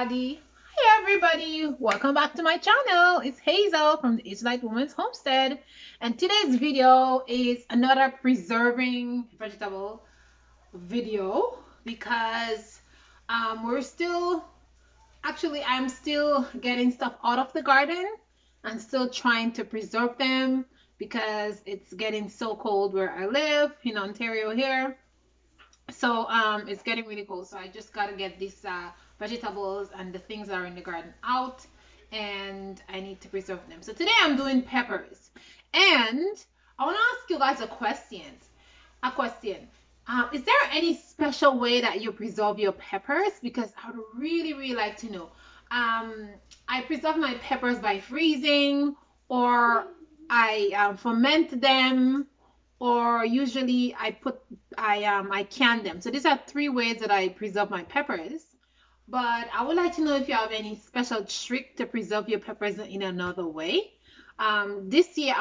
Hi everybody, welcome back to my channel. It's Hazel from the Israelite Woman's Homestead, and today's video is another preserving vegetable video because we're still I'm still getting stuff out of the garden and still trying to preserve them because it's getting so cold where I live in Ontario here. So it's getting really cold, so I just gotta get these vegetables and the things that are in the garden out, and I need to preserve them. So today I'm doing peppers, and I want to ask you guys a question. Is there any special way that you preserve your peppers? Because I would really like to know. I preserve my peppers by freezing, or I ferment them, or usually I can them. So these are three ways that I preserve my peppers. But I would like to know if you have any special trick to preserve your peppers in another way. This year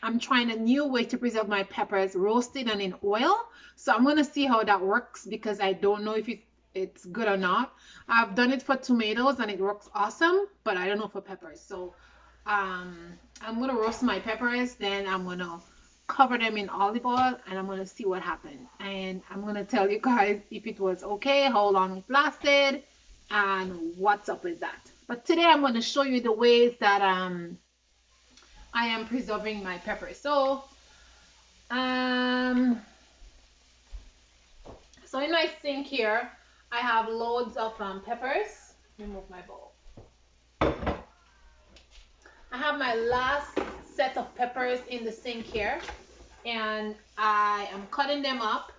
I'm trying a new way to preserve my peppers, roasted and in oil. So I'm gonna see how that works because I don't know if it's good or not. I've done it for tomatoes and it works awesome, but I don't know for peppers. So I'm gonna roast my peppers, then I'm gonna cover them in olive oil, and I'm gonna see what happened. And I'm gonna tell you guys if it was okay, how long it lasted, and what's up with that. But today I'm gonna show you the ways that I am preserving my peppers. So in my sink here, I have loads of peppers. Remove my bowl. I have my last set of peppers in the sink here, and I am cutting them up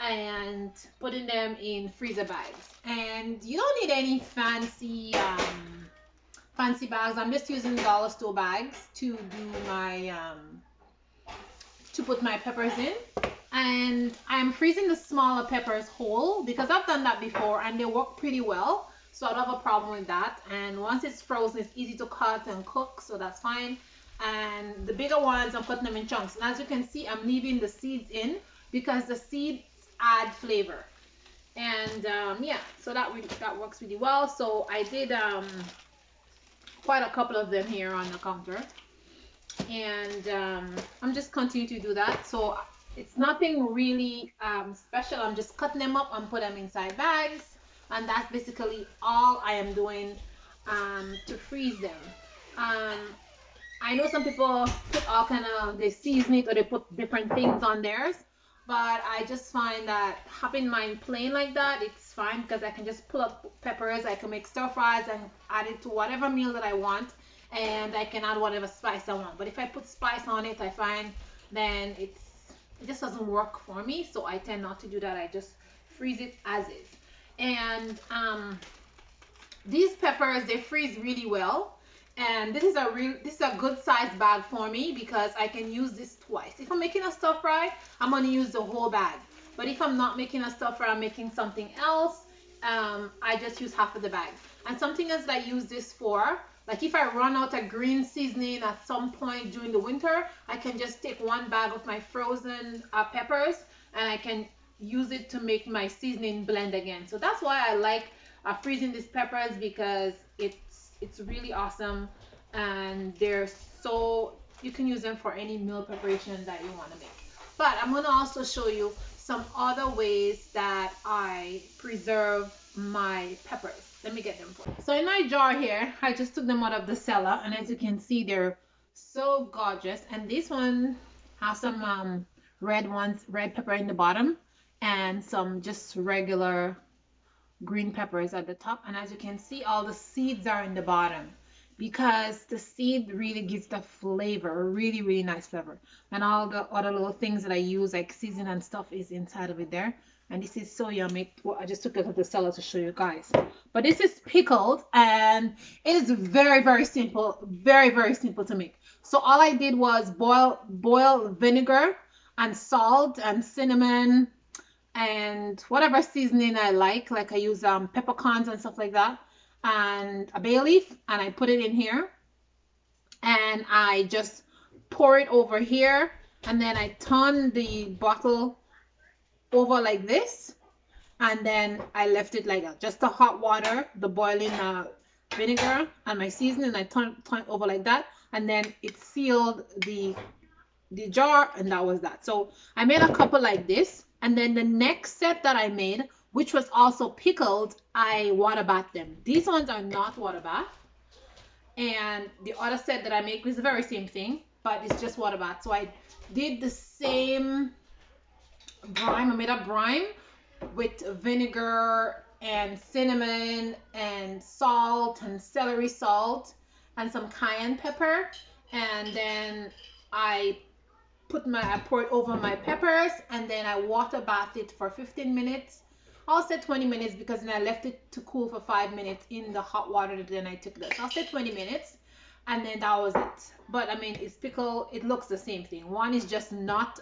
and putting them in freezer bags. And you don't need any fancy bags. I'm just using dollar store bags to do my to put my peppers in. And I'm freezing the smaller peppers whole because I've done that before and they work pretty well. So I don't have a problem with that. And once it's frozen, it's easy to cut and cook, so that's fine. And the bigger ones, I'm cutting them in chunks. And as you can see, I'm leaving the seeds in because the seeds add flavor. And yeah, so that works really well. So I did quite a couple of them here on the counter, and I'm just continuing to do that. So it's nothing really special. I'm just cutting them up and put them inside bags, and that's basically all I am doing to freeze them. I know some people put all kind of, they season it or they put different things on theirs, but I just find that having mine plain like that, it's fine because I can just pull up peppers, I can make stir fries and add it to whatever meal that I want, and I can add whatever spice I want. But if I put spice on it, I find then it just doesn't work for me, so I tend not to do that. I just freeze it as is. And these peppers, they freeze really well. And this is a good size bag for me because I can use this twice. If I'm making a stir fry, I'm going to use the whole bag. But if I'm not making a stir fry, I'm making something else, I just use half of the bag. And something else that I use this for, like if I run out of green seasoning at some point during the winter, I can just take one bag of my frozen peppers and I can use it to make my seasoning blend again. So that's why I like freezing these peppers, because it's really awesome, and they're so, you can use them for any meal preparation that you want to make. But I'm going to also show you some other ways that I preserve my peppers. Let me get them for you. So in my jar here, I just took them out of the cellar, and as you can see, they're so gorgeous. And this one has some red pepper in the bottom, and some just regular green peppers at the top. And as you can see, all the seeds are in the bottom because the seed really gives the flavor, really nice flavor. And all the other little things that I use, like season and stuff, is inside of it there. And this is so yummy. Well, I just took it out of the cellar to show you guys. But this is pickled, and it is very simple, very simple to make. So all I did was boil vinegar and salt and cinnamon and whatever seasoning I like I use peppercorns and stuff like that, and a bay leaf, and I put it in here, and I just pour it over here, and then I turn the bottle over like this, and then I left it like that, just the hot water, the boiling vinegar and my seasoning. I turned over like that, and then it sealed the jar, and that was that. So I made a couple like this, and then the next set that I made, which was also pickled, I water bath them. These ones are not water bath, and the other set that I make is the very same thing, but it's just water bath. So I did the same brine. I made a brine with vinegar and cinnamon and salt and celery salt and some cayenne pepper, and then I pour it over my peppers, and then I water bath it for 15 minutes. I'll say 20 minutes because then I left it to cool for 5 minutes in the hot water. Then I took this. I'll say 20 minutes, and then that was it. But I mean, it's pickle. It looks the same thing. One is just not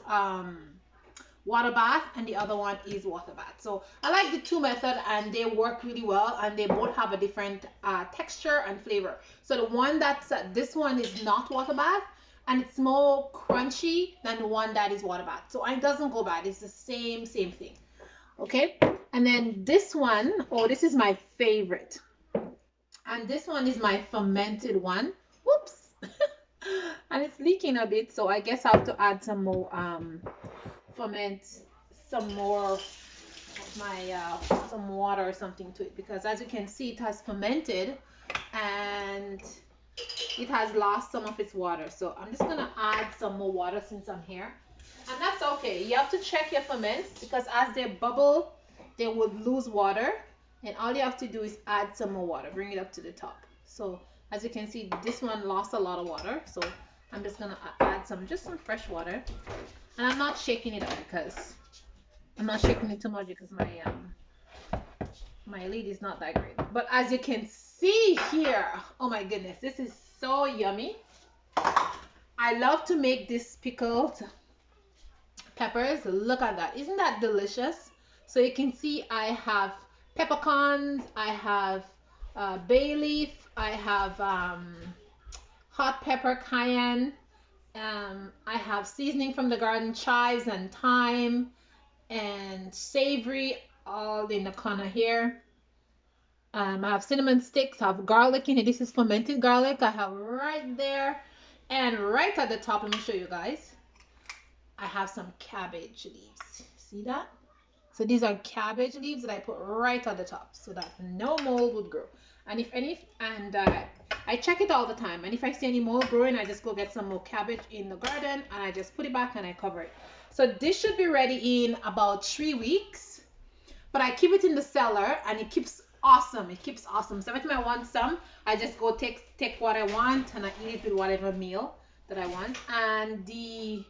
water bath, and the other one is water bath. So I like the two methods, and they work really well, and they both have a different texture and flavor. So the one that's this one is not water bath, and it's more crunchy than the one that is water bath. So it doesn't go bad. It's the same thing. Okay, and then this one, oh, this is my favorite, and this one is my fermented one. Whoops. And it's leaking a bit, so I guess I have to add some more ferment some more of my some water or something to it, because as you can see, it has fermented and it has lost some of its water. So I'm just gonna add some more water since I'm here, and that's okay. You have to check your ferments, because as they bubble they would lose water, and all you have to do is add some more water, bring it up to the top. So as you can see, this one lost a lot of water, so I'm just gonna add just some fresh water, and I'm not shaking it up because I'm not shaking it too much because my lid is not that great. But as you can see here, oh my goodness, this is so yummy. I love to make this pickled peppers. Look at that. Isn't that delicious? So you can see I have peppercorns, I have bay leaf, I have hot pepper, cayenne, I have seasoning from the garden, chives and thyme and savory, all in the corner here. I have cinnamon sticks, I have garlic in it. This is fermented garlic I have right there. And right at the top, let me show you guys, I have some cabbage leaves. See that? So these are cabbage leaves that I put right at the top so that no mold would grow. And I check it all the time. And if I see any mold growing, I just go get some more cabbage in the garden and I just put it back and I cover it. So this should be ready in about 3 weeks. But I keep it in the cellar and it keeps awesome. It keeps awesome. So every time I want some, I just go take what I want and I eat it with whatever meal that I want. And the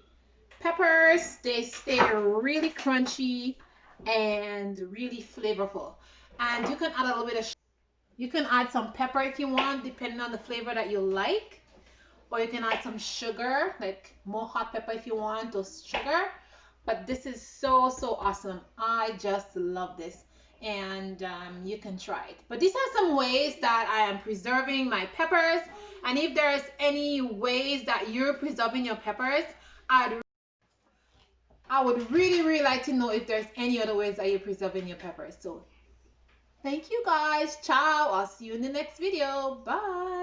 peppers, they stay really crunchy and really flavorful. And you can add a little bit of you can add some pepper if you want, depending on the flavor that you like, or you can add some sugar, like more hot pepper if you want, or sugar. But this is so awesome. I just love this, and you can try it. But these are some ways that I am preserving my peppers, and if there's any ways that you're preserving your peppers, I would really like to know if there's any other ways that you're preserving your peppers. So thank you guys. Ciao. I'll see you in the next video. Bye.